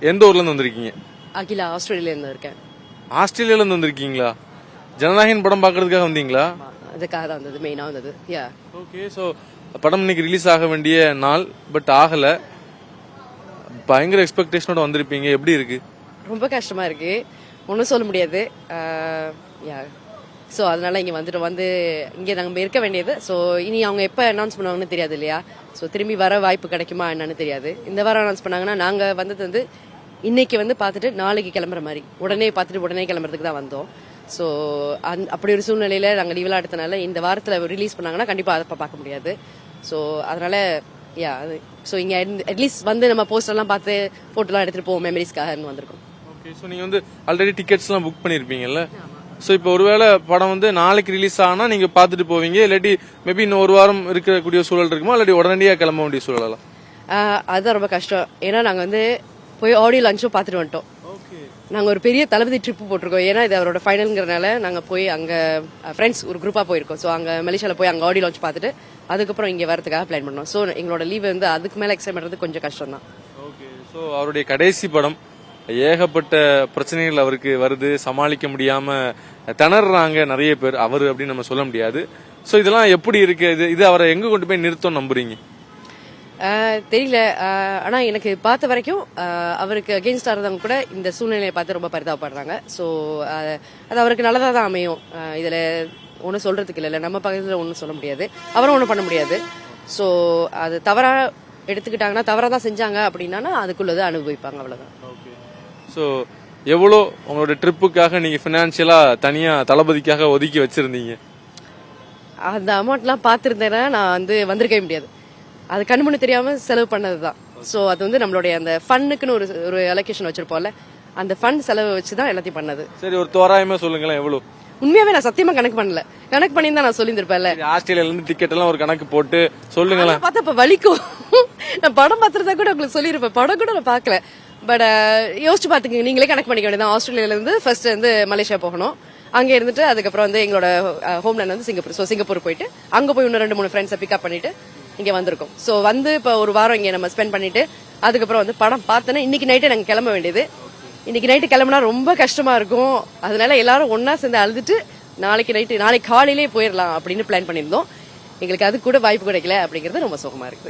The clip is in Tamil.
எந்த ஊர்ல இருந்து வந்திருக்கீங்க? அகிலா, ஆஸ்திரேலியால இருந்து இருக்கேன். ஆஸ்திரேலியால இருந்து வந்திருக்கீங்களா? ஜனநாயகன் படம் பாக்குறதுக்காக வந்தீங்களா? அதுக்காக தான் வந்தது, மெயினா வந்தது. ஓகே. சோ படம் இன்னைக்கு ரிலீஸ் ஆக வேண்டிய நாள், பட் ஆகல. பயங்கர எக்ஸ்பெக்டேஷனோட வந்திருப்பீங்க, எப்படி இருக்கு? ரொம்ப கஷ்டமா இருக்கு, ஒன்றும் சொல்ல முடியாது. ஸோ அதனால இங்கே வந்து இங்கே நாங்கள் இருக்க வேண்டியது. ஸோ இனி அவங்க எப்போ அனௌன்ஸ் பண்ணுவாங்கன்னு தெரியாது இல்லையா? ஸோ திரும்பி வர வாய்ப்பு கிடைக்குமா என்னன்னு தெரியாது. இந்த வாரம் அனௌன்ஸ் பண்ணாங்கன்னா நாங்கள் வந்தது வந்து இன்னைக்கு வந்து பார்த்துட்டு நாளைக்கு கிளம்புற மாதிரி, உடனே பார்த்துட்டு உடனே கிளம்புறதுக்கு தான் வந்தோம். ஸோ அப்படி ஒரு சூழ்நிலையில நாங்கள் லீவ்லாம் எடுத்தனால இந்த வாரத்தில் ரிலீஸ் பண்ணாங்கன்னா கண்டிப்பாக அதை பார்க்க முடியாது. ஸோ அதனால ஸோ இங்கே அட்லீஸ்ட் வந்து நம்ம போஸ்டர்லாம் பார்த்து ஃபோட்டோலாம் எடுத்துட்டு போவோம், மெமரிஸ்க்காக வந்திருக்கோம். ஓகே. ஸோ நீங்க வந்து ஆல்ரெடி டிக்கெட்ஸ்லாம் புக் பண்ணிருப்பீங்கல்ல? ஸோ இப்போ ஒருவேளை படம் வந்து நாளைக்கு ரிலீஸ் ஆனா நீங்க பார்த்துட்டு போவீங்க, இல்லாட்டி மேபி இன்னும் ஒரு வாரம் இருக்கக்கூடிய சூழல் இருக்குமா, இல்லாட்டி உடனடியாக கிளம்ப வேண்டிய சூழலாம்? அதுதான் ரொம்ப கஷ்டம். ஏன்னா நாங்கள் வந்து போய் ஆடியோ லஞ்சும் பார்த்துட்டு வந்துட்டோம். நாங்கள் ஒரு பெரிய தளபதி ட்ரிப் போட்டிருக்கோம். ஏன்னா இது அவரோட ஃபைனல்ங்கிறனால நாங்கள் போய் அங்கே ஃப்ரெண்ட்ஸ் ஒரு குரூப்பாக போயிருக்கோம். ஸோ அங்கே மலேசியாவில் போய் அங்கே ஆடியோ லான்ச் பார்த்துட்டு அதுக்கப்புறம் இங்கே வரதுக்காக பிளான் பண்ணோம். ஸோ எங்களோட லீவ் வந்து அதுக்கு மேலே எக்ஸ்டெண்ட் பண்ணுறது கொஞ்சம் கஷ்டம் தான். ஓகே. ஸோ அவருடைய கடைசி படம், ஏகப்பட்ட பிரச்சனைகள் அவருக்கு வருது, சமாளிக்க முடியாம திணறாங்க நிறைய பேர். அவர் அப்படின்னு நம்ம சொல்ல முடியாது. ஸோ இதெல்லாம் எப்படி இருக்கு? இது அவரை எங்க கொண்டு போய் நிறுத்தம் நம்புறீங்க? தெரியல. ஆனா எனக்கு பார்த்த வரைக்கும் அவருக்கு அகெயின்ஸ்டா இருந்தவங்க கூட இந்த சூழ்நிலையை பார்த்து ரொம்ப பரிதாபப்படுறாங்க. ஸோ அது அவருக்கு நல்லதா தான் அமையும். இதுல ஒன்றும் சொல்றதுக்கு இல்லை, நம்ம பக்கத்துல ஒன்றும் சொல்ல முடியாது, அவரும் ஒன்றும் பண்ண முடியாது. ஸோ அது தவறா எடுத்துக்கிட்டாங்கன்னா, தவறா தான் செஞ்சாங்க அப்படின்னா அதுக்குள்ளதை அனுபவிப்பாங்க, அவ்வளவுதான். ஸோ எவ்வளோ உங்களோட ட்ரிப்புக்காக நீங்க பினான்சியலா தனியா தளபதிக்காக ஒதுக்கி வச்சிருந்தீங்க? அந்த அமௌண்ட்லாம் பார்த்துருந்தேன்னா நான் வந்து வந்திருக்கவே முடியாது. அது கண்முன்னு தெரியாம செலவு பண்ணதுதான். ஸோ அது வந்து நம்மளுடைய அந்த ஃபன்னுக்குன்னு ஒரு அலோகேஷன் வச்சிருப்போம்ல, அந்த ஃபண்ட் செலவு வச்சுதான் எல்லாத்தையும் பண்ணது. சரி, ஒரு தோராயமா சொல்லுங்களேன் எவ்வளவு? உண்மையாவே நான் சத்தியமா கணக்கு பண்ணல. கணக்கு பண்ணியிருந்தா நான் சொல்லியிருந்திருப்பேன்ல. ஆஸ்திரேலியால இருந்து டிக்கெட் எல்லாம் ஒரு கணக்கு போட்டு சொல்லுங்களேன். பார்த்தா இப்ப வலிக்கும். நான் படம் பார்த்துருந்தா கூட உங்களுக்கு சொல்லியிருப்பேன். படம் கூட நான் பார்க்கல. பட் யோசிச்சு பாத்துக்கங்க, நீங்களே கணக்கு பண்ணிக்க வேண்டியதான். ஆஸ்திரேலியால இருந்து ஃபர்ஸ்ட் வந்து மலேசியா போகணும், அங்க இருந்துட்டு அதுக்கப்புறம் வந்து எங்களோட ஹோம்லேண்ட் வந்து சிங்கப்பூர். ஸோ சிங்கப்பூர் போயிட்டு அங்க போய் இன்னும் 2-3 ஃப்ரெண்ட்ஸை பிக்கப் பண்ணிட்டு இங்க வந்திருக்கோம். ஸோ வந்து இப்ப ஒரு வாரம் இங்க நம்ம ஸ்பெண்ட் பண்ணிட்டு அதுக்கப்புறம் வந்து படம் பார்த்தோன்னா இன்னைக்கு நைட்டே நாங்க கிளம்ப வேண்டியது. இன்னைக்கு நைட்டு கிளம்புனா ரொம்ப கஷ்டமா இருக்கும். அதனால எல்லாரும் ஒன்னா சேர்ந்து அழுதுட்டு நாளைக்கு காலையிலேயே போயிடலாம் அப்படின்னு பிளான் பண்ணியிருந்தோம். எங்களுக்கு அது கூட வாய்ப்பு கிடைக்கல அப்படிங்கிறது ரொம்ப சோகமா இருக்கு.